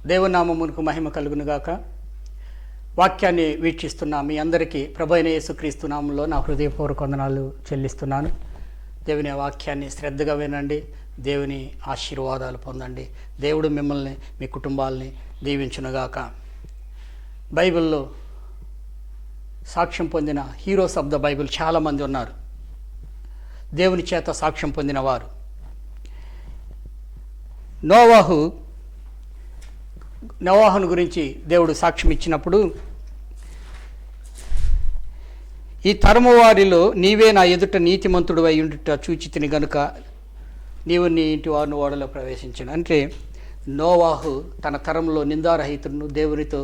దేవుని నామమునకు మహిమ కలుగునుగాక. వాక్యాన్ని వీక్షిస్తున్న మీ అందరికీ ప్రభువైన యేసుక్రీస్తు నామములో నా హృదయపూర్వక వందనాలు చెల్లిస్తున్నాను. దేవుని వాక్యాన్ని శ్రద్ధగా వినండి, దేవుని ఆశీర్వాదాలు పొందండి. దేవుడు మిమ్మల్ని, మీ కుటుంబాలని దీవించునుగాక. బైబిల్లో సాక్ష్యం పొందిన హీరోస్ ఆఫ్ ద బైబిల్ చాలామంది ఉన్నారు, దేవుని చేత సాక్ష్యం పొందిన వారు. నోవాహును గురించి దేవుడు సాక్ష్యం ఇచ్చినప్పుడు, ఈ తరము వారిలో నీవే నా ఎదుట నీతిమంతుడు అయి ఉండుట చూచితిని గనుక నీవు నీ ఇంటి వారిని ఓడలో ప్రవేశించను. అంటే నోవాహు తన తరంలో నిందారహితుడును దేవునితో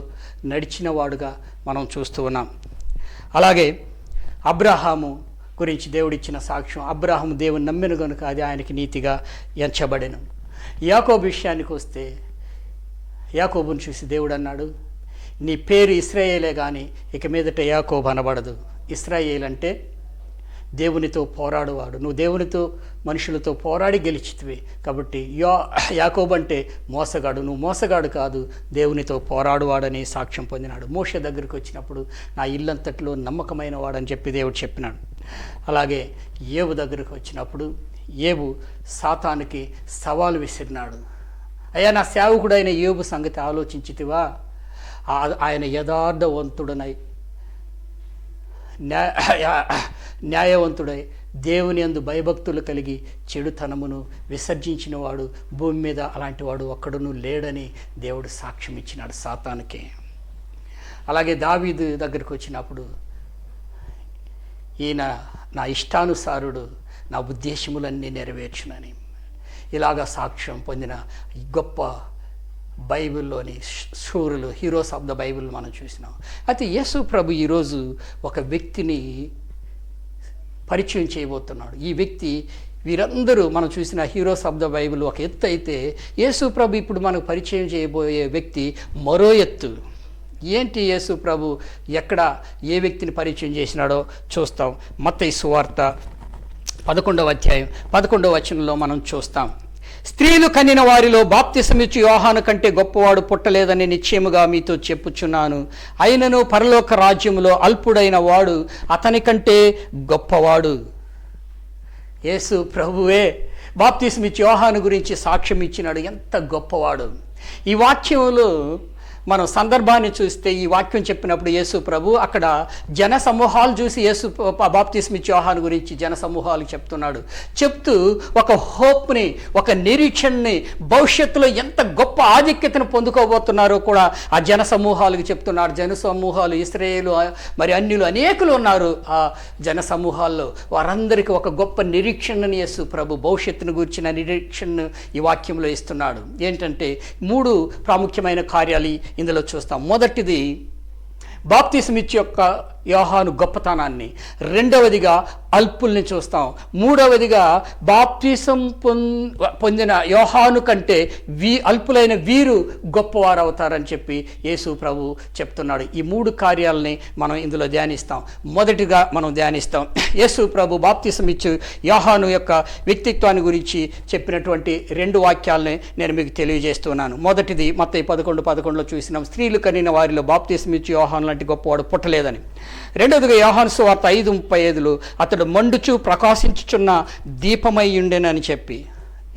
నడిచిన వాడుగా మనం చూస్తూ ఉన్నాం. అలాగే అబ్రహాము గురించి దేవుడిచ్చిన సాక్ష్యం, అబ్రహాము దేవుని నమ్మిన గనుక అది ఆయనకి నీతిగా ఎంచబడెను. యాకోబు విషయానికి వస్తే, యాకోబుని చూసి దేవుడు అన్నాడు, నీ పేరు ఇశ్రాయేలే కానీ ఇక మీదట యాకోబు అనబడదు. ఇశ్రాయేల్ అంటే దేవునితో పోరాడువాడు. నువ్వు దేవునితో మనుషులతో పోరాడి గెలిచితివి కాబట్టి యాకోబు అంటే మోసగాడు. నువ్వు మోసగాడు కాదు, దేవునితో పోరాడువాడని సాక్ష్యం పొందినాడు. మోషే దగ్గరికి వచ్చినప్పుడు నా ఇల్లంతట్లో నమ్మకమైన వాడని చెప్పి దేవుడు చెప్పినాడు. అలాగే ఏబు దగ్గరికి వచ్చినప్పుడు ఏబు సాతానుకి సవాలు విసిరినాడు. అయ్యా, నా సేవకుడైన యోబు సంగతి ఆలోచించితివా? ఆయన యథార్థవంతుడనై న్యాయవంతుడై దేవుని యందు భయభక్తులు కలిగి చెడుతనమును విసర్జించిన వాడు భూమి మీద అలాంటి వాడు ఒక్కడును లేడని దేవుడు సాక్ష్యం ఇచ్చినాడు సాతానుకి. అలాగే దావీదు దగ్గరికి వచ్చినప్పుడు, ఈయన నా ఇష్టానుసారుడు, నా ఉద్దేశములన్నీ నెరవేర్చునని ఇలాగా సాక్ష్యం పొందిన గొప్ప బైబిల్లోని శూరులు, హీరోస్ ఆఫ్ ద బైబిల్ మనం చూసినాం. అయితే యేసు ప్రభు ఈరోజు ఒక వ్యక్తిని పరిచయం చేయబోతున్నాడు. ఈ వ్యక్తి, వీరందరూ మనం చూసిన హీరోస్ ఆఫ్ ద బైబిల్ ఒక ఎత్తు అయితే, యేసు ప్రభు ఇప్పుడు మనకు పరిచయం చేయబోయే వ్యక్తి మరో ఎత్తు. ఏంటి యేసు ప్రభు ఎక్కడ ఏ వ్యక్తిని పరిచయం చేసినాడో చూస్తాం. మత్తయి సువార్త 11వ అధ్యాయం 11వ వచనంలో మనం చూస్తాం. స్త్రీలు కనిన వారిలో బాప్తిసమిచ్చు యోహాను కంటే గొప్పవాడు పుట్టలేదని నిశ్చయముగా మీతో చెప్పుచున్నాను. అయినను పరలోక రాజ్యములో అల్పుడైన వాడు అతని కంటే గొప్పవాడు. యేసు ప్రభువే బాప్తిసమిచ్చు యోహాను గురించి సాక్ష్యం ఇచ్చినాడు. ఎంత గొప్పవాడు! ఈ వాక్యంలో మనం సందర్భాన్ని చూస్తే, ఈ వాక్యం చెప్పినప్పుడు యేసు ప్రభు అక్కడ జన సమూహాలు చూసి యేసు బాప్తిస్మిచ్చు యోహాను గురించి జన సమూహాలు చెప్తున్నాడు. చెప్తూ ఒక హోప్ని, ఒక నిరీక్షణని, భవిష్యత్తులో ఎంత గొప్ప ఆధిక్యతను పొందుకోబోతున్నారో కూడా ఆ జన సమూహాలకు చెప్తున్నాడు. జన సమూహాలు ఇశ్రాయేలు మరి అన్యులు అనేకులు ఉన్నారు ఆ జన సమూహాల్లో. వారందరికీ ఒక గొప్ప నిరీక్షణని యేసు ప్రభు భవిష్యత్తును గురించిన నిరీక్షణను ఈ వాక్యంలో ఇస్తున్నాడు. ఏంటంటే 3 ప్రాముఖ్యమైన కార్యాలు ఇందులో చూస్తాం. మొదటిది బాప్తిసమిచ్చు యొక్క యోహాను గొప్పతనాన్ని, రెండవదిగా అల్పుల్ని చూస్తాం, మూడవదిగా బాప్తిసం పొందిన యోహాను కంటే అల్పులైన వీరు గొప్పవారు అవుతారని చెప్పి యేసు ప్రభు చెప్తున్నాడు. ఈ 3 కార్యాలని మనం ఇందులో ధ్యానిస్తాం. మొదటిగా మనం ధ్యానిస్తాం యేసు ప్రభు బాప్తిసమిచ్చు యోహాను యొక్క వ్యక్తిత్వాన్ని గురించి చెప్పినటువంటి 2 వాక్యాలని నేను మీకు తెలియజేస్తున్నాను. మొదటిది మత్తయి 11:11లో చూసినాం, స్త్రీలు కనిన వారిలో బాప్తిసమిచ్చు యోహాను లాంటి గొప్పవాడు పుట్టలేదని. రెండవదిగా యోహాను సువార్త 5:35లో అతడు మండుచు ప్రకాశించుచున్న దీపమై ఉండెనని చెప్పి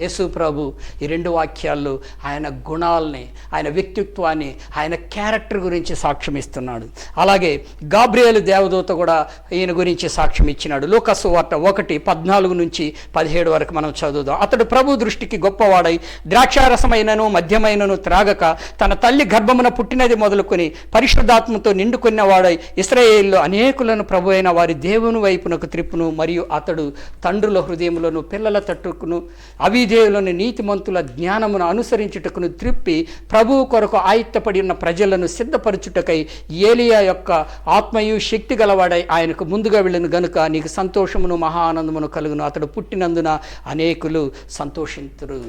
యేసు ప్రభు ఈ 2 వాక్యాల్లో ఆయన గుణాలని, ఆయన వ్యక్తిత్వాన్ని, ఆయన క్యారెక్టర్ గురించి సాక్ష్యం ఇస్తున్నాడు. అలాగే గాబ్రియేలు దేవదూత కూడా ఈయన గురించి సాక్ష్యం ఇచ్చినాడు. లూకా సువార్త 1:14-17 వరకు మనం చదువుదాం. అతడు ప్రభు దృష్టికి గొప్పవాడై ద్రాక్షారసమైనను మద్యమైనను త్రాగక తన తల్లి గర్భమున పుట్టినది మొదలుకొని పరిశుద్ధాత్మతో నిండుకున్నవాడై ఇశ్రాయేలులో అనేకులను ప్రభు అయిన వారి దేవుని వైపునకు త్రిప్పును. మరియు అతడు తండ్రుల హృదయములను పిల్లల తట్టుకును అవిధేయులను నీతిమంతుల జ్ఞానమును అనుసరించుటకును త్రిప్పి ప్రభువు కొరకు ఆయుత్తపడి ఉన్న ప్రజలను సిద్ధపరచుటకై ఏలియా యొక్క ఆత్మయు శక్తి గలవాడై ఆయనకు ముందుగా వెళ్ళను గనుక నీకు సంతోషమును మహా ఆనందమును కలుగును. అతడు పుట్టినందున అనేకులు సంతోషింతురు.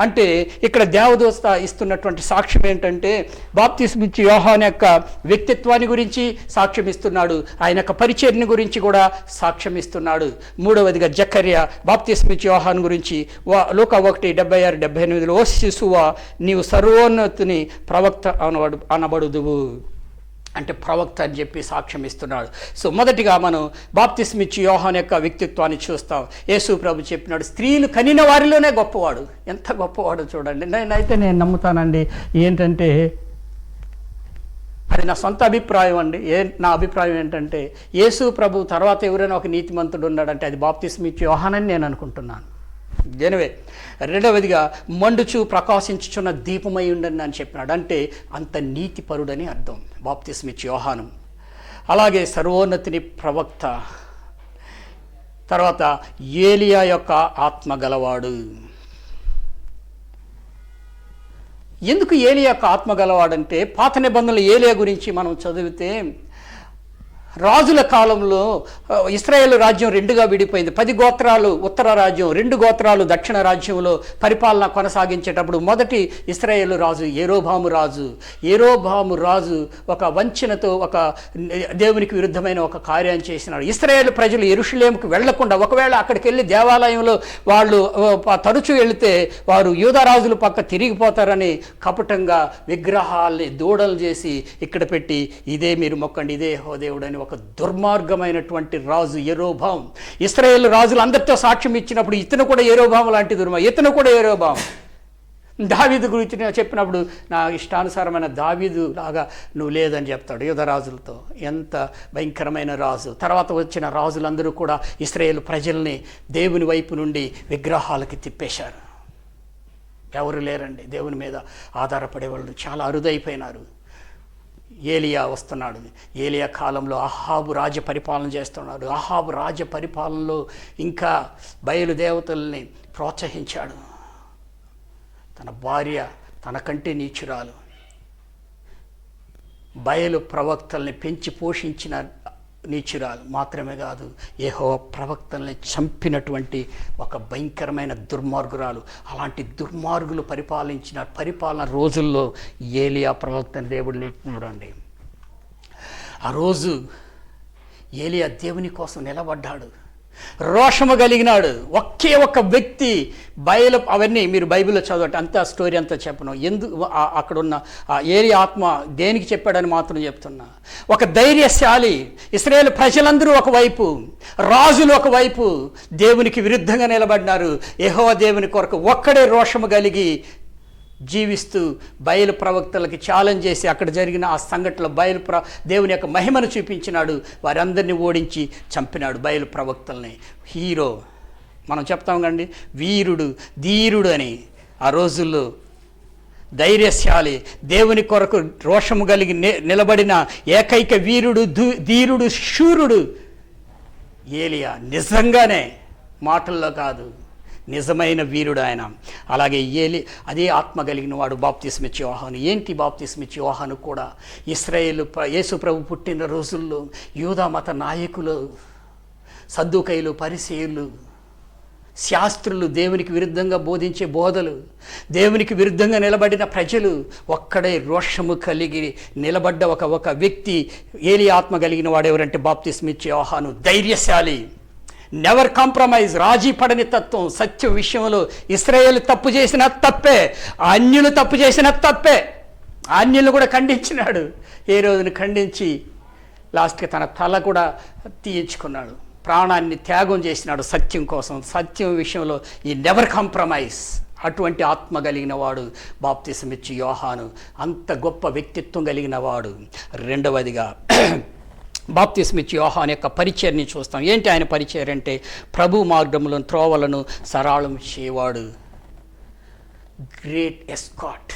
అంటే ఇక్కడ దేవదూత ఇస్తున్నటువంటి సాక్ష్యం ఏంటంటే, బాప్తిస్మిచ్చు యోహాను యొక్క వ్యక్తిత్వాన్ని గురించి సాక్ష్యం ఇస్తున్నాడు, ఆయన యొక్క పరిచర్ని గురించి కూడా సాక్ష్యం ఇస్తున్నాడు. మూడవదిగా జకర్యా బాప్తిస్మిచ్చు యోహాను గురించి లూకా 1:76-78 ఓ శిశువా నీవు సర్వోన్నతుని ప్రవక్త అనబడుదువు. అంటే ప్రవక్త అని చెప్పి సాక్ష్యం ఇస్తున్నాడు. సో మొదటిగా మనం బాప్తిస్మిచ్చి యోహాను యొక్క వ్యక్తిత్వాన్ని చూస్తాం. యేసు ప్రభు చెప్పినాడు, స్త్రీలు కనిన వారిలోనే గొప్పవాడు. ఎంత గొప్పవాడు చూడండి. నేను నమ్ముతానండి. ఏంటంటే అది నా సొంత అభిప్రాయం అండి. నా అభిప్రాయం ఏంటంటే యేసు ప్రభు తర్వాత ఎవరైనా ఒక నీతిమంతుడు ఉన్నాడంటే అది బాప్తిస్మిచ్చి యోహానని నేను అనుకుంటున్నాను. ఎనివే, రెండవదిగా మండుచు ప్రకాశించుచున్న దీపమై ఉండండి అని చెప్పినాడు. అంటే అంత నీతిపరుడని అర్థం బాప్తిస్మిచ్చి యోహాను. అలాగే సర్వోన్నతిని ప్రవక్త. తర్వాత ఏలియా యొక్క ఆత్మ గలవాడు. ఎందుకు ఏలియా యొక్క ఆత్మ గలవాడంటే పాత నిబంధనలు ఏలియా గురించి మనం చదివితే రాజుల కాలంలో ఇశ్రాయేలు రాజ్యం రెండుగా విడిపోయింది. 10 గోత్రాలు ఉత్తర రాజ్యం, 2 గోత్రాలు దక్షిణ రాజ్యంలో పరిపాలన కొనసాగించేటప్పుడు మొదటి ఇశ్రాయేలు రాజు యెరోబాము రాజు ఒక వంచనతో ఒక దేవునికి విరుద్ధమైన ఒక కార్యం చేసినాడు. ఇశ్రాయేలు ప్రజలు యెరూషలేముకు వెళ్లకుండా, ఒకవేళ అక్కడికి వెళ్ళి దేవాలయంలో వాళ్ళు తరచూ వెళితే వారు యూదారాజుల పక్క తిరిగిపోతారని కపటంగా విగ్రహాల్ని దూడలు చేసి ఇక్కడ పెట్టి ఇదే మీరు మొక్కండి, ఇదే యెహోవా దేవుడు అని ఒక దుర్మార్గమైనటువంటి రాజు యెరోబాము. ఇశ్రాయేలు రాజులు అందరితో సాక్ష్యం ఇచ్చినప్పుడు ఇతను కూడా యెరోబాము లాంటి ఇతను కూడా యెరోబాము. దావీదు గురించి చెప్పినప్పుడు నా ఇష్టానుసారమైన దావీదు లాగా నువ్వు లేదని చెప్తాడు యూదారాజులతో. ఎంత భయంకరమైన రాజు. తర్వాత వచ్చిన రాజులందరూ కూడా ఇశ్రాయేలు ప్రజల్ని దేవుని వైపు నుండి విగ్రహాలకి తిప్పేశారు. ఎవరు లేరండి దేవుని మీద ఆధారపడేవాళ్ళు, చాలా అరుదైపోయినారు. ఏలియా వస్తున్నాడు. ఏలియా కాలంలో అహాబు రాజ్య పరిపాలన చేస్తున్నాడు. అహాబు రాజ్య పరిపాలనలో ఇంకా బయలుదేవతల్ని ప్రోత్సహించాడు. తన భార్య తనకంటే నీచురాలు. బయలు ప్రవక్తల్ని పెంచి పోషించిన నీచురాలు మాత్రమే కాదు, యెహోవా ప్రవక్తల్ని చంపినటువంటి ఒక భయంకరమైన దుర్మార్గురాలు. అలాంటి దుర్మార్గులు పరిపాలన రోజుల్లో ఏలియా ప్రవక్తని దేవుడు లేపుతున్నాడండి. ఆ రోజు ఏలియా దేవుని కోసం నిలబడ్డాడు, రోషము కలిగినాడు. ఒకే ఒక వ్యక్తి అవన్నీ మీరు బైబిల్లో చదవండి, అంతా స్టోరీ అంతా చెప్పను. అక్కడున్న ఏలియా ఆత్మ దేనికి చెప్పాడని మాత్రం చెప్తున్నా. ఒక ధైర్యశాలి, ఇశ్రాయేలు ప్రజలందరూ ఒకవైపు, రాజులు ఒకవైపు దేవునికి విరుద్ధంగా నిలబడినారు. యెహోవా దేవుని కొరకు ఒక్కడే రోషము కలిగి జీవిస్తూ బయలు ప్రవక్తలకి ఛాలెంజ్ చేసి అక్కడ జరిగిన ఆ సంఘటనలో దేవుని యొక్క మహిమను చూపించినాడు. వారందరినీ ఓడించి చంపినాడు బయలు ప్రవక్తల్ని. హీరో మనం చెప్తాం కండి, వీరుడు ధీరుడు అని. ఆ రోజుల్లో ధైర్యశాలి, దేవుని కొరకు రోషము కలిగి నిలబడిన ఏకైక వీరుడు, ధీరుడు, శూరుడు ఏలియా. నిజంగానే, మాటల్లో కాదు, నిజమైన వీరుడు ఆయన. అలాగే అదే ఆత్మ కలిగిన వాడు బాప్తిస్మిచ్చి యోహాను. ఏంటి బాప్తిస్మిచ్చి యోహాను కూడా ఇశ్రాయేలు యేసు ప్రభు పుట్టిన రోజుల్లో యూదా మత నాయకులు, సద్దూకయ్యులు, పరిసయ్యులు, శాస్త్రులు, దేవునికి విరుద్ధంగా బోధించే బోధలు, దేవునికి విరుద్ధంగా నిలబడిన ప్రజలు, ఒక్కడే రోషము కలిగి నిలబడ్డ ఒక వ్యక్తి ఏలియా ఆత్మ కలిగిన వాడు ఎవరంటే బాప్తిస్మిచ్చి యోహాను. ధైర్యశాలి, నెవర్ కాంప్రమైజ్, రాజీ పడని తత్వం. సత్య విషయంలో ఇశ్రాయేలు తప్పు చేసిన తప్పే, అన్యులు తప్పు చేసిన తప్పే. అన్యులు కూడా ఖండించినాడు. ఏ రోజును ఖండించి లాస్ట్కి తన తల కూడా తీయించుకున్నాడు, ప్రాణాన్ని త్యాగం చేసినాడు సత్యం కోసం. సత్యం విషయంలో ఈ నెవర్ కాంప్రమైజ్. అటువంటి ఆత్మ కలిగిన వాడు బాప్తిసమిచ్చి యోహాను. అంత గొప్ప వ్యక్తిత్వం కలిగిన వాడు. రెండవదిగా బాప్తిస్మిచ్చి యోహాను యొక్క పరిచర్ని చూస్తాం. ఏంటి ఆయన పరిచర్య అంటే ప్రభు మార్గములను, త్రోవలను సరళం చేయవాడు. Great escort.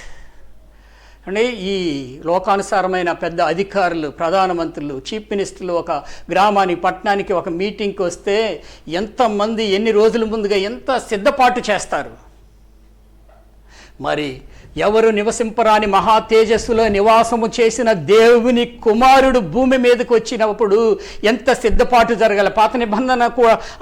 అంటే ఈ లోకానుసారమైన పెద్ద అధికారులు, ప్రధానమంత్రులు, చీఫ్ మినిస్టర్లు ఒక గ్రామానికి, పట్టణానికి ఒక మీటింగ్కి వస్తే ఎంతమంది ఎన్ని రోజుల ముందుగా ఎంత సిద్ధపాటు చేస్తారు. మరి ఎవరు నివసింపరాని మహా తేజస్సులో నివాసము చేసిన దేవుని కుమారుడు భూమి మీదకి వచ్చినప్పుడు ఎంత సిద్ధపాటు జరగాలి. పాత నిబంధన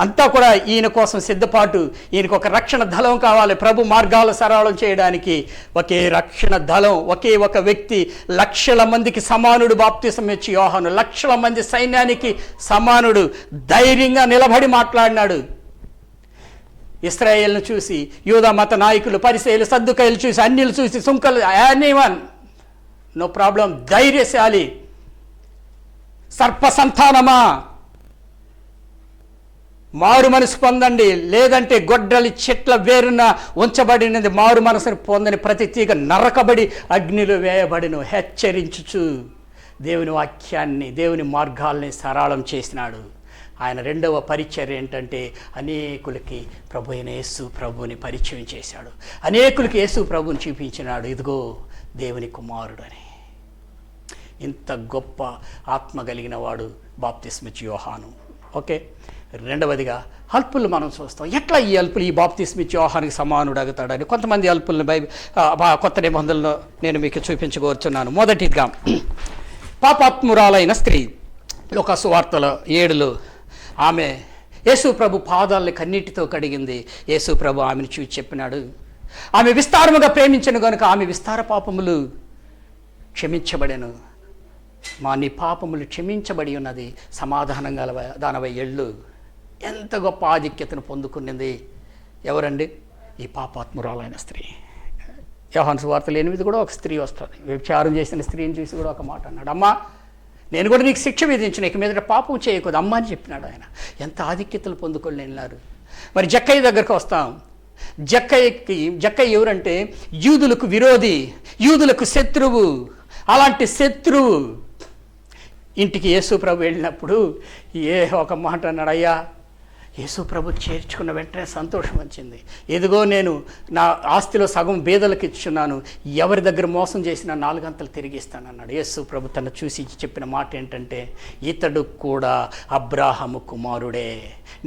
అంతా కూడా ఈయన కోసం సిద్ధపాటు. ఈయనకు ఒక రక్షణ దళం కావాలి. ప్రభు మార్గాలు సరళం చేయడానికి ఒకే రక్షణ దళం, ఒకే ఒక వ్యక్తి. లక్షల మందికి సమానుడు బాప్తిసమిచ్చి యోహాను. లక్షల మంది సైన్యానికి సమానుడు. ధైర్యంగా నిలబడి మాట్లాడినాడు. ఇశ్రాయేలును చూసి, యూదా మత నాయకులు, పరిసయ్యులు, సద్దుకాయలు చూసి, అన్యులు చూసి, సుంకలు, ఎనీవన్ నో ప్రాబ్లం, ధైర్యశాలి, సర్ప సంతానమా మారు మనసు పొందండి, లేదంటే గొడ్డలి చెట్ల వేరున ఉంచబడినది మారు మనసును పొందని ప్రతి తీగ నరకబడి అగ్నిలో వేయబడిను హెచ్చరించుచు దేవుని వాక్యాన్ని, దేవుని మార్గాల్ని సరళం చేసినాడు. ఆయన రెండవ పరిచర్య ఏంటంటే అనేకులకి ప్రభు అయిన యేసు ప్రభుని పరిచయం చేశాడు. అనేకులకి యేసు ప్రభుని చూపించినాడు, ఇదిగో దేవుని కుమారుడు అని. ఇంత గొప్ప ఆత్మ కలిగిన వాడు బాప్తిస్మిచ్చి యోహాను. ఓకే, రెండవదిగా అల్పులు మనం చూస్తాం. ఎట్లా ఈ అల్పులు ఈ బాప్తిస్మిచ్చి యోహానికి సమానుడు అగుతాడని కొంతమంది అల్పులను కొత్త నిబంధనలో నేను మీకు చూపించగోరుచున్నాను. మొదటిగా పాపాత్మురాలైన స్త్రీ, లోకా సువార్తలో 7లో ఆమె యేసు ప్రభు పాదాలని కన్నీటితో కడిగింది. యేసు ప్రభు ఆమెను చూసి చెప్పినాడు, ఆమె విస్తారముగా ప్రేమించను కనుక ఆమె విస్తార పాపములు క్షమించబడెను. నీ పాపములు క్షమించబడి ఉన్నది, సమాధానం గల దానవై ఎళ్ళు. ఎంత గొప్ప ఆధిక్యతను పొందుకున్నది ఎవరండి? ఈ పాపాత్మురాలైన స్త్రీ. యోహాను సువార్తలు 8 కూడా ఒక స్త్రీ వస్తుంది. వ్యభిచారం చేసిన స్త్రీని చూసి కూడా ఒక మాట అన్నాడు, అమ్మా నేను కూడా నీకు శిక్ష విధించిన, ఇక మీదట పాపం చేయకూడదు అమ్మ అని చెప్పినాడు ఆయన. ఎంత ఆధిక్యతలు పొందుకొని వెళ్ళినారు. మరి జక్కయ్య దగ్గరకు వస్తాం. జక్కయ్య ఎవరంటే యూదులకు విరోధి, యూదులకు శత్రువు. అలాంటి శత్రువు ఇంటికి యేసు ప్రభు వెళ్ళినప్పుడు ఒక మాట అన్నాడు, అయ్యా యేసు ప్రభు చేర్చుకున్న వెంటనే సంతోషం వచ్చింది. ఎదుగో నేను నా ఆస్తిలో సగం బీదలకు ఇచ్చున్నాను, ఎవరి దగ్గర మోసం చేసినా 4 అంతలు తిరిగి ఇస్తానన్నాడు. యేసు ప్రభు తను చూసి చెప్పిన మాట ఏంటంటే, ఇతడు కూడా అబ్రాహాము కుమారుడే,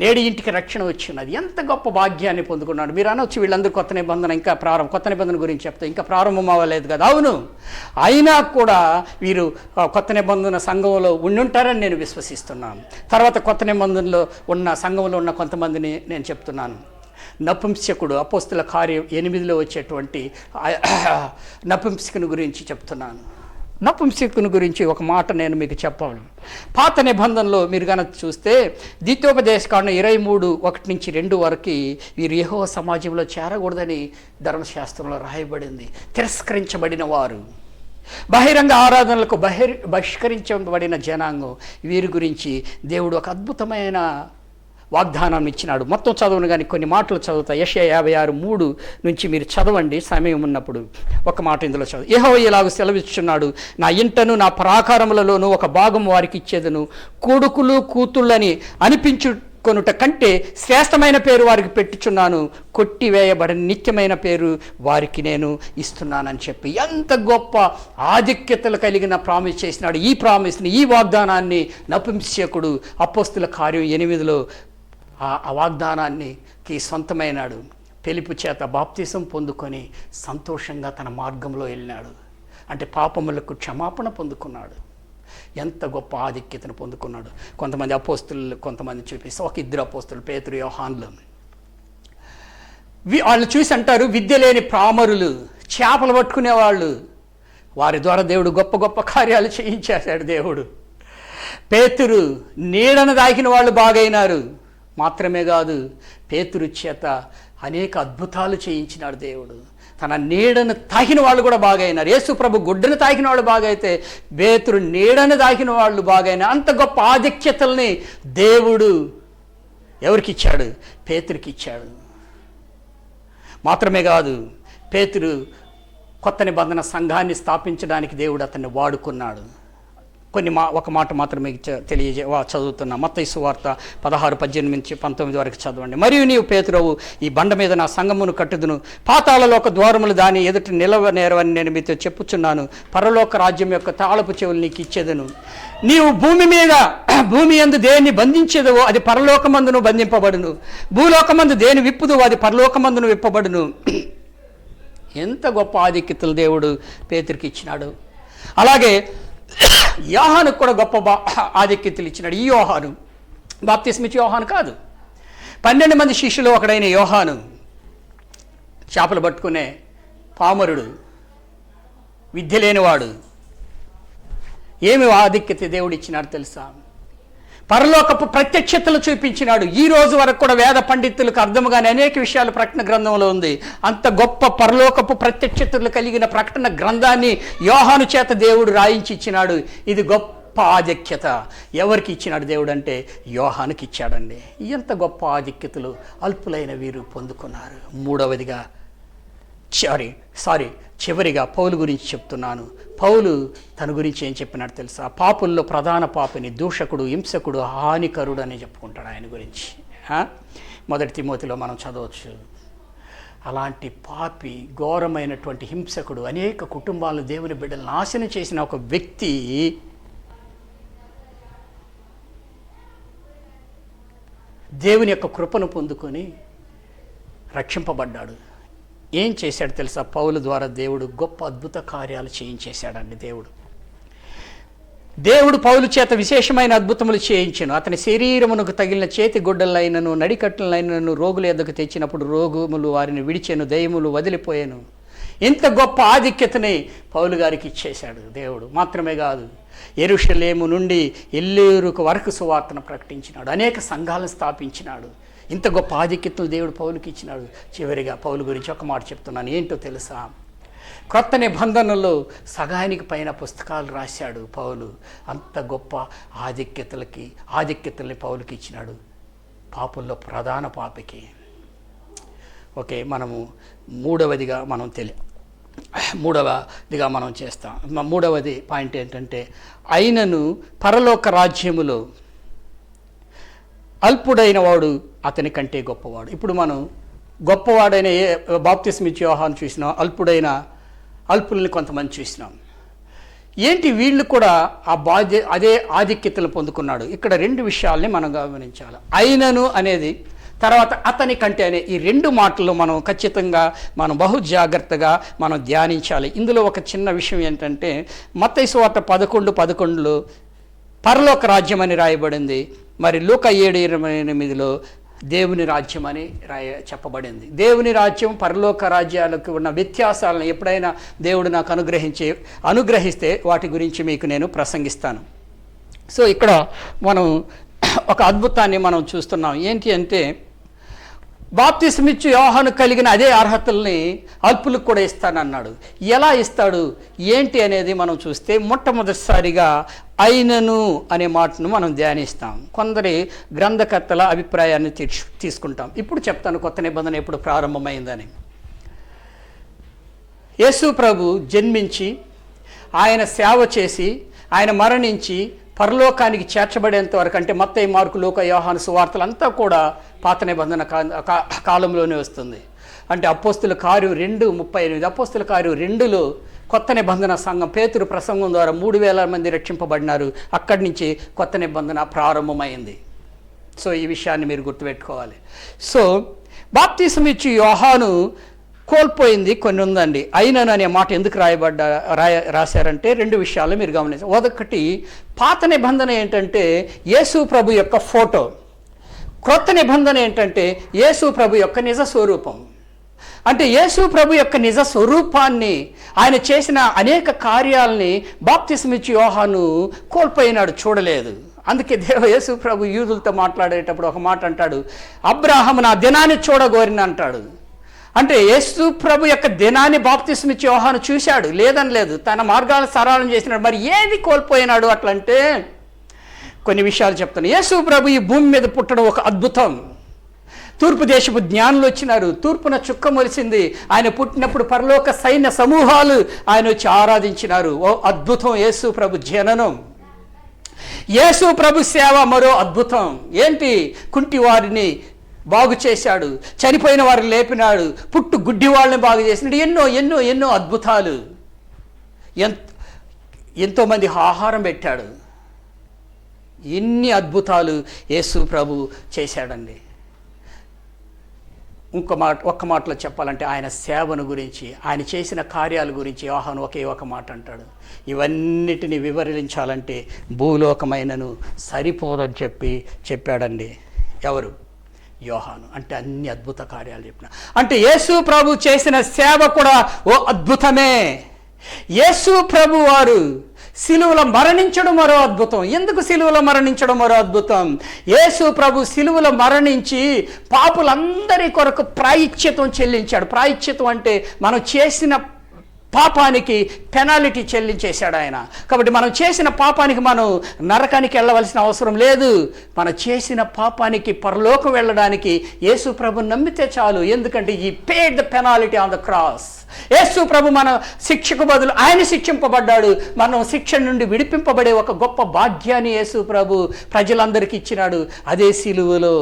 నేడు ఇంటికి రక్షణ వచ్చినది. ఎంత గొప్ప భాగ్యాన్ని పొందుకున్నాడు. మీరు అనొచ్చు వీళ్ళందరూ కొత్త నిబంధన ఇంకా కొత్త నిబంధన గురించి చెప్తే ఇంకా ప్రారంభం అవ్వలేదు కదా. అవును, అయినా కూడా వీరు కొత్త నిబంధన సంఘంలో ఉండుంటారని నేను విశ్వసిస్తున్నాను. తర్వాత కొత్త నిబంధనలో ఉన్న సంఘంలో ఉన్న కొంతమందిని నేను చెప్తున్నాను. నపుంసకుడు, అపోస్తుల కార్యం 8లో వచ్చేటువంటి నపుంసకుని గురించి చెప్తున్నాను. నపుంసకుని గురించి ఒక మాట నేను మీకు చెప్పాలి. పాత నిబంధనలో మీరు కనుక చూస్తే ద్వితీయోపదేశకాండం 23:1-2 వరకు వీరు యెహోవా సమాజంలో చేరకూడదని ధర్మశాస్త్రంలో రాయబడింది. తిరస్కరించబడిన వారు, బహిరంగ ఆరాధనలకు బహిష్కరించబడిన జనాంగం, వీరి గురించి దేవుడు ఒక అద్భుతమైన వాగ్దానం ఇచ్చినాడు. మొత్తం చదవను కానీ కొన్ని మాటలు చదువుతా. యెషయా 56:3 నుంచి మీరు చదవండి సమయం ఉన్నప్పుడు. ఒక మాట ఇందులో చదువు. యెహోవా ఇలాగ సెలవిస్తున్నాడు, నా ఇంటను నా ప్రాకారములలోనూ ఒక భాగం వారికి ఇచ్చేదను, కొడుకులు కూతుళ్ళని అనిపించుకొనుట కంటే శ్రేష్టమైన పేరు వారికి పెట్టుచున్నాను, కొట్టివేయబడని నిత్యమైన పేరు వారికి నేను ఇస్తున్నానని చెప్పి ఎంత గొప్ప ఆధిక్యతలు కలిగిన ప్రామిస్ చేసినాడు. ఈ ప్రామిస్ని, ఈ వాగ్దానాన్ని నపుంసకుడు అపోస్తుల కార్యం 8లో ఆ వాగ్దానానికి సొంతమైనాడు. పిలుపు చేత బాప్తిసం పొందుకొని సంతోషంగా తన మార్గంలో వెళ్ళినాడు. అంటే పాపములకు క్షమాపణ పొందుకున్నాడు. ఎంత గొప్ప ఆధిక్యతను పొందుకున్నాడు. కొంతమంది అపోస్తులు కొంతమంది చూపిస్తే ఒక 2 అపోస్తులు పేతురు, యోహాన్లు, వాళ్ళు చూసి అంటారు విద్య లేని ప్రామరులు, చేపలు పట్టుకునేవాళ్ళు. వారి ద్వారా దేవుడు గొప్ప గొప్ప కార్యాలు చేయించేశాడు. దేవుడు పేతురు నీడను దాకిన వాళ్ళు బాగైనారు. మాత్రమే కాదు, పేతురు చేత అనేక అద్భుతాలు చేయించినాడు దేవుడు. తన నీడను తాకిన వాళ్ళు కూడా బాగైనారు. యేసు ప్రభు గుడ్డను తాకిన వాళ్ళు బాగైతే పేతురు నీడను తాకిన వాళ్ళు బాగైనా. అంత గొప్ప ఆధిక్యతల్ని దేవుడు ఎవరికి ఇచ్చాడు? పేతురికి ఇచ్చాడు. మాత్రమే కాదు, పేతురు కొత్త నిబంధన సంఘాన్ని స్థాపించడానికి దేవుడు అతన్ని వాడుకున్నాడు. ఒక మాట మాత్రమే చదువుతున్నా. మత్తయి సువార్త 16:18-19 వరకు చదవండి. మరియు నీవు పేతురవు, ఈ బండ మీద నా సంఘమును కట్టుదును, పాతాళలోక ద్వారములు దాని ఎదుట నిలవనేరవని నేను మీతో చెప్పుచున్నాను. పరలోక రాజ్యం యొక్క తాళపు చెవులు నీకు ఇచ్చేదను. నీవు భూమి యందు దేన్ని బంధించేదవో అది పరలోకమందును బంధింపబడును, భూలోకమందు దేని విప్పుదువో అది పరలోకమందును విప్పబడును. ఎంత గొప్ప ఆధిక్యతలు దేవుడు పేతురికి ఇచ్చినాడు. అలాగే యోహానుకు కూడా గొప్ప ఆధిక్యతలు ఇచ్చినాడు. ఈ యోహాను బాప్తిస్మిచ్చి యోహాను కాదు, 12 మంది శిష్యులు ఒకడైన యోహాను చేపలు పట్టుకునే పామరుడు, విద్య లేనివాడు. ఏమి ఆధిక్యత దేవుడు ఇచ్చినాడు తెలుసా? పరలోకపు ప్రత్యక్షతలు చూపించినాడు. ఈ రోజు వరకు కూడా వేద పండితులకు అర్థముగానే అనేక విషయాలు ప్రకటన గ్రంథంలో ఉంది. అంత గొప్ప పరలోకపు ప్రత్యక్షతలు కలిగిన ప్రకటన గ్రంథాన్ని యోహాను చేత దేవుడు రాయించి ఇచ్చినాడు. ఇది గొప్ప ఆధిక్యత. ఎవరికి ఇచ్చినాడు దేవుడు అంటే యోహానుకి ఇచ్చాడండి. ఎంత గొప్ప ఆధిక్యతలు అల్పులైన వీరు పొందుకున్నారు. మూడవదిగా చివరిగా పౌలు గురించి చెప్తున్నాను. పౌలు తన గురించి ఏం చెప్పినాడు తెలుసా? పాపుల్లో ప్రధాన పాపిని, దూషకుడు, హింసకుడు, హానికరుడు అని చెప్పుకుంటాడు ఆయన గురించి. 1 తిమోతిలో మనం చదవచ్చు. అలాంటి పాపి, ఘోరమైనటువంటి హింసకుడు, అనేక కుటుంబాలను, దేవుని బిడ్డలు నాశనం చేసిన ఒక వ్యక్తి దేవుని యొక్క కృపను పొందుకొని రక్షింపబడ్డాడు. ఏం చేశాడు తెలుసా? పౌలు ద్వారా దేవుడు గొప్ప అద్భుత కార్యాలు చేయించేశాడండి. దేవుడు పౌలు చేత విశేషమైన అద్భుతములు చేయించెను. అతని శరీరమునకు తగిలిన చేతి గుడ్డలైనను, నడికట్లైనను రోగుల యొద్దకు తెచ్చినప్పుడు రోగుములు వారిని విడిచెను, దయ్యములు వదిలిపోయాను. ఇంత గొప్ప ఆధిక్యతని పౌలు గారికి ఇచ్చేశాడు దేవుడు. మాత్రమే కాదు, యెరూషలేము నుండి ఎల్లూరుకు వరకు సువార్తను ప్రకటించినాడు, అనేక సంఘాలను స్థాపించినాడు. ఇంత గొప్ప ఆధిక్యతను దేవుడు పౌలుకి ఇచ్చినాడు. చివరిగా పౌలు గురించి ఒక మాట చెప్తున్నాను. ఏంటో తెలుసా? క్రొత్త నిబంధనలో సగానికి పైన పుస్తకాలు రాశాడు పౌలు. అంత గొప్ప ఆధిక్యతల్ని పౌలుకి ఇచ్చినాడు, పాపుల్లో ప్రధాన పాపికి. ఓకే, మనము మూడవదిగా మనం చేస్తాం. మూడవది పాయింట్ ఏంటంటే, అయినను పరలోక రాజ్యములో అల్పుడైన వాడు అతని కంటే గొప్పవాడు. ఇప్పుడు మనం గొప్పవాడైన బాప్తిస్మిచ్చి యోహాను చూసినాం, అల్పుల్ని కొంతమంది చూసినాం. ఏంటి వీళ్ళు కూడా అదే ఆధిక్యతలు పొందుకున్నాడు. ఇక్కడ 2 విషయాల్ని మనం గమనించాలి. అయినను అనేది, తర్వాత అతని కంటే అనే ఈ 2 మాటలు మనం ఖచ్చితంగా బహు జాగ్రత్తగా మనం ధ్యానించాలి. ఇందులో ఒక చిన్న విషయం ఏంటంటే, మత్తయి సువార్త 11:11లో పరలోక రాజ్యం అని రాయబడింది. మరి లూకా 7:28లో దేవుని రాజ్యం అని చెప్పబడింది. దేవుని రాజ్యం, పరలోక రాజ్యాలకు ఉన్న వ్యత్యాసాలను ఎప్పుడైనా దేవుడు నాకు అనుగ్రహిస్తే వాటి గురించి మీకు నేను ప్రసంగిస్తాను. సో ఇక్కడ మనం ఒక అద్భుతాన్ని మనం చూస్తున్నాం. ఏంటి అంటే, బాప్తిస్మిచ్చు యోహాను కలిగిన అదే అర్హతల్ని అల్పులకు కూడా ఇస్తానన్నాడు. ఎలా ఇస్తాడు, ఏంటి అనేది మనం చూస్తే, మొట్టమొదటిసారిగా అయినను అనే మాటను మనం ధ్యానిస్తాం. కొందరి గ్రంథకర్తల అభిప్రాయాన్ని తీసుకుంటాం. ఇప్పుడు చెప్తాను కొత్త నిబంధన ఎప్పుడు ప్రారంభమైందని. యేసు ప్రభు జన్మించి, ఆయన సేవ చేసి, ఆయన మరణించి పరలోకానికి చేర్చబడేంత వరకు, అంటే మత్తయి, మార్కు, లూకా, యోహాను సువార్తలు అంతా కూడా పాత నిబంధన కాలంలోనే వస్తుంది. అంటే అపోస్తుల కార్యం 2:38, అపోస్తుల కార్యం 2లో కొత్త నిబంధన సంఘం పేతురు ప్రసంగం ద్వారా 3,000 మంది రక్షింపబడినారు. అక్కడి నుంచి కొత్త నిబంధన ప్రారంభమైంది. సో ఈ విషయాన్ని మీరు గుర్తుపెట్టుకోవాలి. సో బాప్తిస్మిచ్చు యోహాను కోల్పోయింది కొన్ని ఉందండి. అయినను అనే మాట ఎందుకు రాశారంటే 2 విషయాలు మీరు గమనించారు. ఒకటి, పాత నిబంధన ఏంటంటే యేసు ప్రభు యొక్క ఫోటో, క్రొత్త నిబంధన ఏంటంటే యేసు ప్రభు యొక్క నిజ స్వరూపం. అంటే యేసు ప్రభు యొక్క నిజ స్వరూపాన్ని, ఆయన చేసిన అనేక కార్యాలని బాప్తిస్మిచ్చు యోహాను కోల్పోయినాడు, చూడలేదు. అందుకే యేసు ప్రభు యూదులతో మాట్లాడేటప్పుడు ఒక మాట అంటాడు, అబ్రాహాము నా దినాన్ని చూడగోరిన అంటాడు. అంటే యేసు ప్రభు యొక్క దినాన్ని బాప్తిస్మిచ్చు యోహాను చూశాడు, లేదని లేదు, తన మార్గాలను సరళం చేసినాడు. మరి ఏది కోల్పోయినాడు అట్లంటే కొన్ని విషయాలు చెప్తాను. యేసు ప్రభు ఈ భూమి మీద పుట్టడం ఒక అద్భుతం. తూర్పు దేశపు జ్ఞానులు వచ్చినారు, తూర్పున చుక్క మొలిసింది. ఆయన పుట్టినప్పుడు పరలోక సైన్య సమూహాలు ఆయన వచ్చి ఆరాధించినారు. ఓ అద్భుతం యేసు ప్రభు జననం. యేసు ప్రభు సేవ మరో అద్భుతం. ఏంటి? కుంటి వారిని బాగు చేశాడు, చనిపోయిన వారిని లేపినాడు, పుట్టు గుడ్డి వాళ్ళని బాగు చేసినాడు. ఎన్నో ఎన్నో ఎన్నో అద్భుతాలు. ఎంతోమంది ఆహారం పెట్టాడు. ఎన్ని అద్భుతాలు యేసు ప్రభు చేశాడండి. ఒక్క మాటలో చెప్పాలంటే ఆయన సేవను గురించి, ఆయన చేసిన కార్యాల గురించి యోహాను ఒకే ఒక మాట అంటాడు, ఇవన్నిటిని వివరించాలంటే భూలోకమైనను సరిపోదని చెప్పాడండి. ఎవరు? యోహాను. అంటే అన్ని అద్భుత కార్యాలు చెప్పిన. అంటే యేసు ప్రభు చేసిన సేవ కూడా ఓ అద్భుతమే. యేసు ప్రభు వారు సిలువలో మరణించడం మరో అద్భుతం. ఎందుకు సిలువలో మరణించడం మరో అద్భుతం? యేసు ప్రభు సిలువలో మరణించి పాపులందరి కొరకు ప్రాయశ్చిత్తం చెల్లించాడు. ప్రాయశ్చిత్తం అంటే మనం చేసిన పాపానికి పెనాల్టీ చెల్లించేశాడు ఆయన. కాబట్టి మనం చేసిన పాపానికి మనం నరకానికి వెళ్ళవలసిన అవసరం లేదు. మనం చేసిన పాపానికి పరలోకం వెళ్ళడానికి యేసు ప్రభుని నమ్మితే చాలు. ఎందుకంటే he paid the penalty on the cross. Yesu ప్రభు మన శిక్షకు బదులు ఆయన శిక్షింపబడ్డాడు. మనం శిక్ష నుండి విడిపింపబడే ఒక గొప్ప భాగ్యాన్ని యేసు ప్రభు ప్రజలందరికీ ఇచ్చినాడు. అదే సిలువలో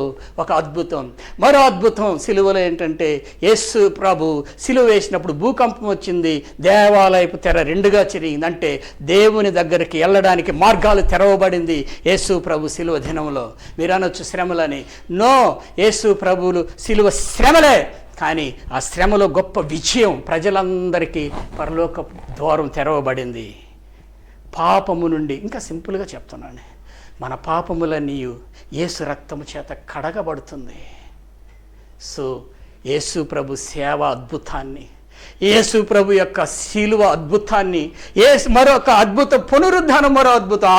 ఒక అద్భుతం. మరో అద్భుతం సిలువలో ఏంటంటే, యేసు ప్రభు సిలువ వేసినప్పుడు భూకంపం వచ్చింది, దేవాలయపు తెర రెండుగా చిరిగింది. అంటే దేవుని దగ్గరికి వెళ్ళడానికి మార్గాలు తెరవబడింది యేసు ప్రభు సిలువ దినంలో. మీరు అనొచ్చు శ్రమలని. నో, యేసు ప్రభువులు సిలువ శ్రమలే, కానీ ఆ శ్రమలో గొప్ప విజయం. ప్రజలందరికీ పరలోక ద్వారం తెరవబడింది. పాపము నుండి, ఇంకా సింపుల్గా చెప్తున్నాను, మన పాపములన్నీ యేసు రక్తము చేత కడగబడుతుంది. సో యేసు ప్రభు సేవ అద్భుతాన్ని, యేసు ప్రభు యొక్క శిలువ అద్భుతాన్ని, మరొక అద్భుత పునరుద్ధానం, మరో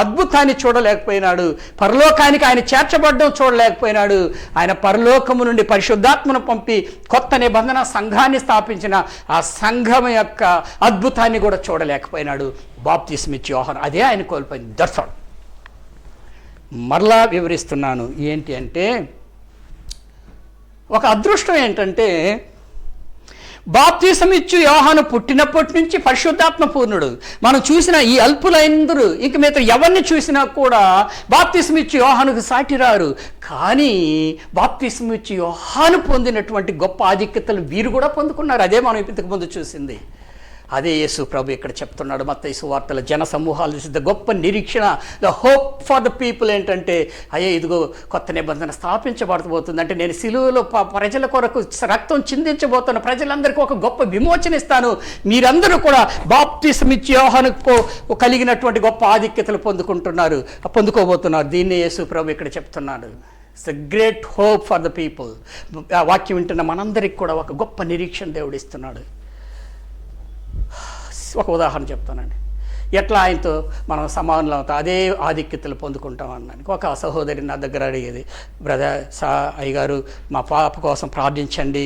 అద్భుతాన్ని చూడలేకపోయినాడు. పరలోకానికి ఆయన చేర్చబడ్డం చూడలేకపోయినాడు. ఆయన పరలోకము నుండి పరిశుద్ధాత్మను పంపి కొత్త నిబంధన సంఘాన్ని స్థాపించిన ఆ సంఘం యొక్క అద్భుతాన్ని కూడా చూడలేకపోయినాడు. బాప్తిస్మిచ్చి యోహాను అదే ఆయన కోల్పోయింది. That's all. మరలా వివరిస్తున్నాను. ఏంటి అంటే, ఒక అదృష్టం ఏంటంటే, బాప్తిసమిచ్చు యోహాను పుట్టినప్పటి నుంచి పరిశుద్ధాత్మ పూర్ణుడు. మనం చూసిన ఈ అల్పులందరూ, ఇంక మిగతా ఎవరిని చూసినా కూడా బాప్తిసమిచ్చు యోహానుకు సాటిరారు. కానీ బాప్తిసమిచ్చు యోహాను పొందినటువంటి గొప్ప ఆధిక్యతలు వీరు కూడా పొందుకున్నారు. అదే మనం ఇంతకు ముందు చూసింది. అదే యేసు ప్రభు ఇక్కడ చెప్తున్నాడు మత్తయి సువార్తల జన సమూహాలు చూసి గొప్ప నిరీక్షణ, the hope for the people ఏంటంటే, అయ్యే ఇదిగో కొత్త నిబంధన స్థాపించబడబోతుంది. అంటే నేను సిలువలో ప్రజల కొరకు రక్తం చిందించబోతున్న ప్రజలందరికీ ఒక గొప్ప విమోచన ఇస్తాను. మీరందరూ కూడా బాప్తిసమిచ్చి యోహానుకు కలిగినటువంటి గొప్ప ఆధిక్యతలు పొందుకోబోతున్నారు. దీన్ని యేసు ప్రభు ఇక్కడ చెప్తున్నాడు. It's a great hope for the people. ఆ వాక్యం వింటున్న మనందరికి కూడా ఒక గొప్ప నిరీక్షణ దేవుడు ఇస్తున్నాడు. ఒక ఉదాహరణ చెప్తానండి. ఎట్లా ఆయనతో మనం సమానులు అవుతాం, అదే ఆధిక్యతలు పొందుకుంటాం అన్నానికి. ఒక సహోదరి నా దగ్గర అడిగేది, బ్రదర్ అయ్యగారు మా పాప కోసం ప్రార్థించండి,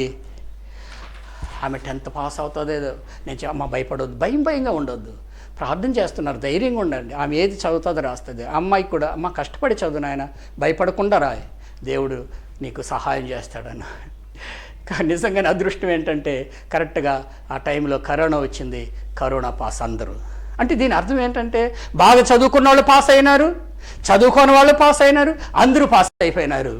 ఆమె 10th పాస్ అవుతుందేదో. నేను అమ్మ భయపడొద్దు, భయంగా ఉండొద్దు, ప్రార్థన చేస్తున్నారు, ధైర్యంగా ఉండండి, ఆమె ఏది చదువుతుందో రాస్తుంది. అమ్మాయికి కూడా, అమ్మ కష్టపడి చదువు నాయన, భయపడకుండా రాయి, దేవుడు నీకు సహాయం చేస్తాడన్న. నిజంగానే అదృష్టం ఏంటంటే, కరెక్ట్గా ఆ టైంలో కరోనా వచ్చింది. కరోనా పాస్ అందరూ. అంటే దీని అర్థం ఏంటంటే, బాగా చదువుకున్న వాళ్ళు పాస్ అయినారు, చదువుకోని వాళ్ళు పాస్ అయినారు, అందరూ పాస్ అయిపోయినారు.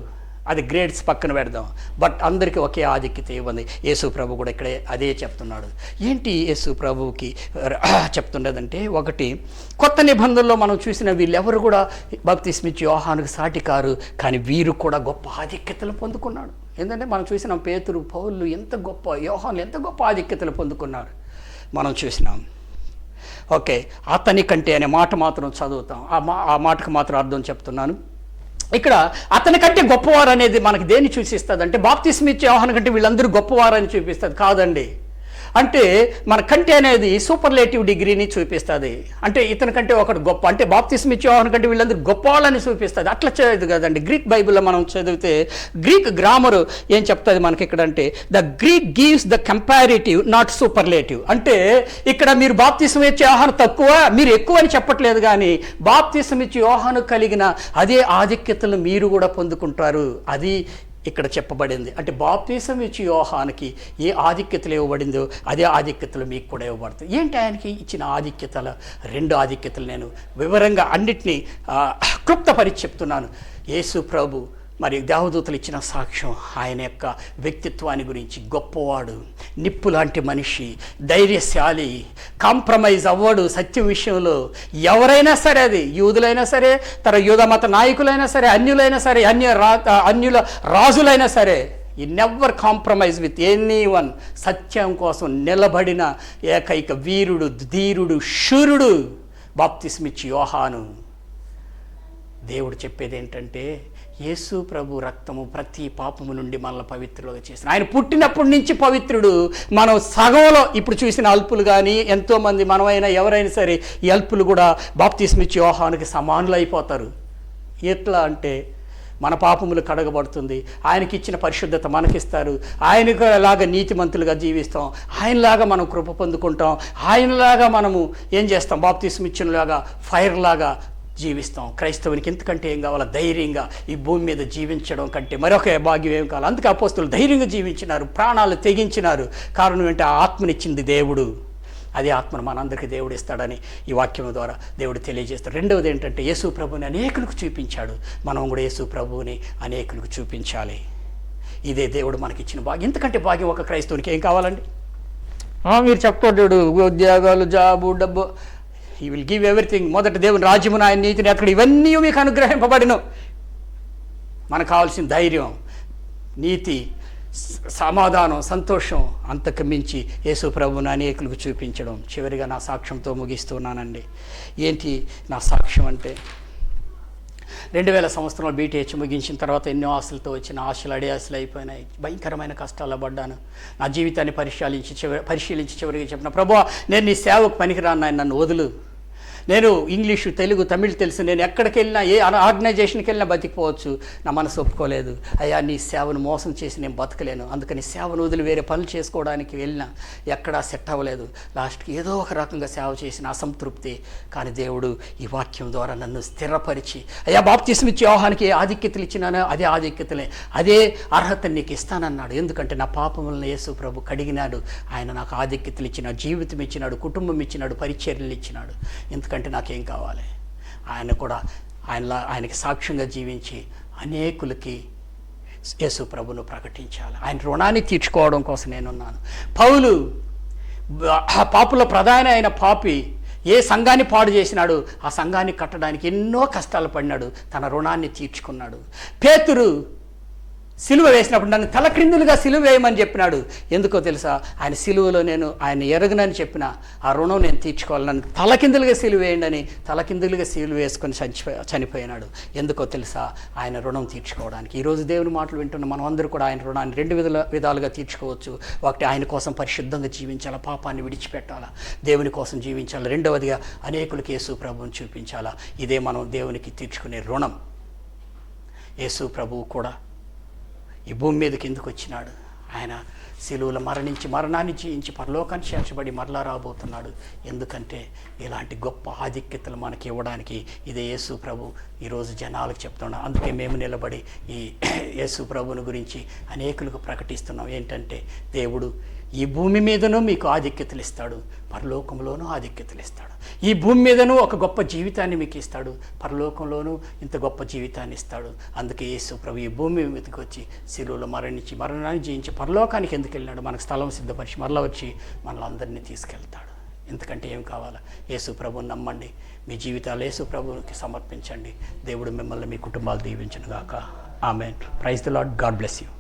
అది గ్రేడ్స్ పక్కన పెడదాం. బట్ అందరికీ ఒకే ఆధిక్యత ఇవ్వండి. యేసు ప్రభు కూడా ఇక్కడే అదే చెప్తున్నాడు. ఏంటి యేసు ప్రభువుకి చెప్తుండేదంటే, ఒకటి, కొత్త నిబంధనలో మనం చూసిన వీళ్ళెవరు కూడా బాప్తిస్మిచ్చి యోహానుకు సాటి కారు, కానీ వీరు కూడా గొప్ప ఆధిక్యతలు పొందుకున్నాడు. ఏంటంటే మనం చూసినాం పేతురు, పౌలు ఎంత గొప్ప, యోహాను ఎంత గొప్ప ఆధిక్యతలు పొందుకున్నారు మనం చూసినాం. ఓకే, అతని కంటే అనే మాట మాత్రం చదువుతాం. ఆ మాటకు మాత్రం అర్థం చెప్తున్నాను. ఇక్కడ అతని కంటే గొప్పవారు అనేది మనకి దేన్ని సూచిస్తుంది అంటే, బాప్తిస్మిచ్చే యోహాను కంటే వీళ్ళందరూ గొప్పవారని చూపిస్తుంది కాదండి. అంటే మన కంటే అనేది సూపర్లేటివ్ డిగ్రీని చూపిస్తుంది. అంటే ఇతని కంటే ఒకటి గొప్ప, అంటే బాప్తిస్మిచ్చే యోహాను కంటే వీళ్ళందరూ గొప్ప వాళ్ళని చూపిస్తుంది. అట్లా చదివేది కదండి. గ్రీక్ బైబిల్లో మనం చదివితే గ్రీక్ గ్రామరు ఏం చెప్తుంది మనకి ఇక్కడ అంటే, the Greek gives the comparative not superlative. అంటే ఇక్కడ మీరు బాప్తిస్మిచ్చే యోహాను తక్కువ, మీరు ఎక్కువ అని చెప్పట్లేదు, కానీ బాప్తిస్మిచ్చే యోహాను కలిగిన అదే ఆధిక్యతలు మీరు కూడా పొందుకుంటారు. అది ఇక్కడ చెప్పబడింది. అంటే బాప్తిసం ఇచ్చి యోహానికి ఏ ఆధిక్యతలు ఇవ్వబడిందో అదే ఆధిక్యతలు మీకు కూడా ఇవ్వబడతాయి. ఏంటి ఆయనకి ఇచ్చిన ఆధిక్యతల 2 ఆధిక్యతలు నేను వివరంగా అన్నిటినీ క్లుప్తపరిచి చెప్తున్నాను. యేసు ప్రభు మరి దేవదూతలు ఇచ్చిన సాక్ష్యం ఆయన యొక్క వ్యక్తిత్వాన్ని గురించి. గొప్పవాడు, నిప్పు లాంటి మనిషి, ధైర్యశాలి, కాంప్రమైజ్ అవ్వడు సత్యం విషయంలో. ఎవరైనా సరే, అది యూదులైనా సరే, యూద మత నాయకులైనా సరే, అన్యులైనా సరే, అన్యుల రాజులైనా సరే, he never compromise with anyone. సత్యం కోసం నిలబడిన ఏకైక వీరుడు, ధీరుడు, శూరుడు బాప్తిస్మిచ్చి యోహాను. దేవుడు చెప్పేది ఏంటంటే యేసు ప్రభు రక్తము ప్రతి పాపము నుండి మనల్ని పవిత్రులుగా చేసిన, ఆయన పుట్టినప్పటి నుంచి పవిత్రుడు. మనం సగంలో ఇప్పుడు చూసిన అల్పులు కానీ ఎంతోమంది మనమైనా ఎవరైనా సరే ఈ అల్పులు కూడా బాప్తిస్మిచ్చి యోహానుకి సమానులు అయిపోతారు. ఎట్లా అంటే మన పాపములు కడగబడుతుంది, ఆయనకి ఇచ్చిన పరిశుద్ధత మనకిస్తారు, ఆయనకు లాగా నీతిమంతులుగా జీవిస్తాం, ఆయనలాగా మనం కృప పొందుకుంటాం, ఆయనలాగా మనము ఏం చేస్తాం, బాప్తిస్మిచ్చినలాగా ఫైర్ లాగా జీవిస్తాం. క్రైస్తవునికి ఎంతకంటే ఏం కావాలో, ధైర్యంగా ఈ భూమి మీద జీవించడం కంటే మరొక భాగ్యం ఏం కావాలి. అందుకే అపోస్తులు ధైర్యంగా జీవించినారు, ప్రాణాలు తెగించినారు. కారణం ఏంటంటే ఆ ఆత్మనిచ్చింది దేవుడు. అదే ఆత్మను మనందరికీ దేవుడు ఇస్తాడని ఈ వాక్యం ద్వారా దేవుడు తెలియజేస్తాడు. రెండవది ఏంటంటే యేసు ప్రభువుని అనేకులకు చూపించాడు. మనం కూడా యేసు ప్రభువుని అనేకులకు చూపించాలి. ఇదే దేవుడు మనకిచ్చిన భాగ్యం. ఎందుకంటే భాగ్యం ఒక క్రైస్తవునికి ఏం కావాలండి? మీరు చెప్తాడు ఉద్యోగాలు, జాబు, డబ్బు, ఈ విల్ గివ్ ఎవ్రీథింగ్. మొదట దేవుని రాజ్యమును, ఆయన నీతిని, అక్కడ ఇవన్నీ మీకు అనుగ్రహింపబడిను. మనకు కావాల్సిన ధైర్యం, నీతి, సమాధానం, సంతోషం, అంతకు మించి యేసు ప్రభువుని అనేకులకు చూపించడం. చివరిగా నా సాక్ష్యంతో ముగిస్తున్నానండి. ఏంటి నా సాక్ష్యం అంటే, 2000 సంవత్సరంలో బీటీహెచ్ ముగించిన తర్వాత ఎన్నో ఆశలతో వచ్చిన ఆశలు అడియాశలు అయిపోయినాయి. భయంకరమైన కష్టాల్లో పడ్డాను. నా జీవితాన్ని పరిశీలించి చివరిగా చెప్పిన, ప్రభువా నేను నీ సేవకు పనికిరాను, ఆయన నన్ను వదులు. నేను ఇంగ్లీషు, తెలుగు, తమిళ్ తెలుసు, నేను ఎక్కడికి వెళ్ళినా ఏ ఆర్గనైజేషన్కి వెళ్ళినా బతికిపోవచ్చు. నా మనసు ఒప్పుకోలేదు. అయ్యా నీ సేవను మోసం చేసి నేను బతకలేను, అందుకని సేవను వదిలి వేరే పనులు చేసుకోవడానికి వెళ్ళినా ఎక్కడా సెట్ అవ్వలేదు. లాస్ట్కి ఏదో ఒక రకంగా సేవ చేసిన అసంతృప్తి. కానీ దేవుడు ఈ వాక్యం ద్వారా నన్ను స్థిరపరిచి, అయ్యా బాప్తిస్మిచ్చి యోహానికి ఏ ఆధిక్యతలు ఇచ్చినానో అదే ఆధిక్యతలే, అదే అర్హత నీకు ఇస్తానన్నాడు. ఎందుకంటే నా పాపములను యేసు ప్రభు కడిగినాడు. ఆయన నాకు ఆధిక్యతలు ఇచ్చినాడు, జీవితం ఇచ్చినాడు, కుటుంబం ఇచ్చినాడు, పరిచర్యలు ఇచ్చినాడు. ఎందుకంటే నాకేం కావాలి? ఆయన కూడా ఆయనకి సాక్ష్యంగా జీవించి అనేకులకి యేసు ప్రభును ప్రకటించాలి. ఆయన రుణాన్ని తీర్చుకోవడం కోసం నేనున్నాను. పౌలు పాపుల ప్రధాన అయిన పాపి ఏ సంఘాన్ని పాడు చేసినాడు, ఆ సంఘాన్ని కట్టడానికి ఎన్నో కష్టాలు పడినాడు, తన రుణాన్ని తీర్చుకున్నాడు. పేతురు సిలువ వేసినప్పుడు నన్ను తలక్రిందులుగా సిలువ వేయమని చెప్పినాడు. ఎందుకో తెలుసా? ఆయన సిలువలో నేను ఆయన ఎరగనని చెప్పిన ఆ రుణం నేను తీర్చుకోవాలి, నన్ను తలకిందులుగా సిలువ వేయండి అని తలకిందులుగా సిలువ వేసుకొని చనిపోయినాడు. ఎందుకో తెలుసా? ఆయన రుణం తీర్చుకోవడానికి. ఈరోజు దేవుని మాటలు వింటున్న మనం అందరూ కూడా ఆయన రుణాన్ని 2 విధాలుగా తీర్చుకోవచ్చు. ఒకటి, ఆయన కోసం పరిశుద్ధంగా జీవించాలా, పాపాన్ని విడిచిపెట్టాలా, దేవుని కోసం జీవించాలి. రెండవదిగా అనేకులకు యేసు ప్రభువుని చూపించాలా. ఇదే మనం దేవునికి తీర్చుకునే రుణం. యేసు ప్రభువు కూడా ఈ భూమి మీదకి ఎందుకు వచ్చినాడు? ఆయన సిలువలో మరణించి మరణాన్ని జయించి పరలోకాన్ని చేర్చబడి మరలా రాబోతున్నాడు. ఎందుకంటే ఇలాంటి గొప్ప ఆధిక్యతలు మనకి ఇవ్వడానికి ఇదే యేసు ప్రభు ఈరోజు జనాలకు చెప్తున్నాం. అందుకే మేము నిలబడి ఈ యేసు ప్రభుని గురించి అనేకులకు ప్రకటిస్తున్నాం. ఏంటంటే దేవుడు ఈ భూమి మీదనూ మీకు ఆధిక్యతలు ఇస్తాడు, పరలోకంలోనూ ఆధిక్యతలు ఇస్తాడు. ఈ భూమి మీదనూ ఒక గొప్ప జీవితాన్ని మీకు ఇస్తాడు, పరలోకంలోనూ ఇంత గొప్ప జీవితాన్ని ఇస్తాడు. అందుకే యేసు ప్రభు ఈ భూమి మీదకి వచ్చి సిలువలో మరణించి మరణాన్ని జయించి పరలోకానికి ఎందుకు వెళ్ళినాడు? మనకు స్థలం సిద్ధపరిచి మరలా వచ్చి మనల్ని అందరినీ తీసుకెళ్తాడు. ఎందుకంటే ఏం కావాలా? యేసు ప్రభుని నమ్మండి, మీ జీవితాలు యేసు ప్రభువుకి సమర్పించండి. దేవుడు మిమ్మల్ని, మీ కుటుంబాలు దీవించును గాక. Amen. Praise the Lord. God bless you.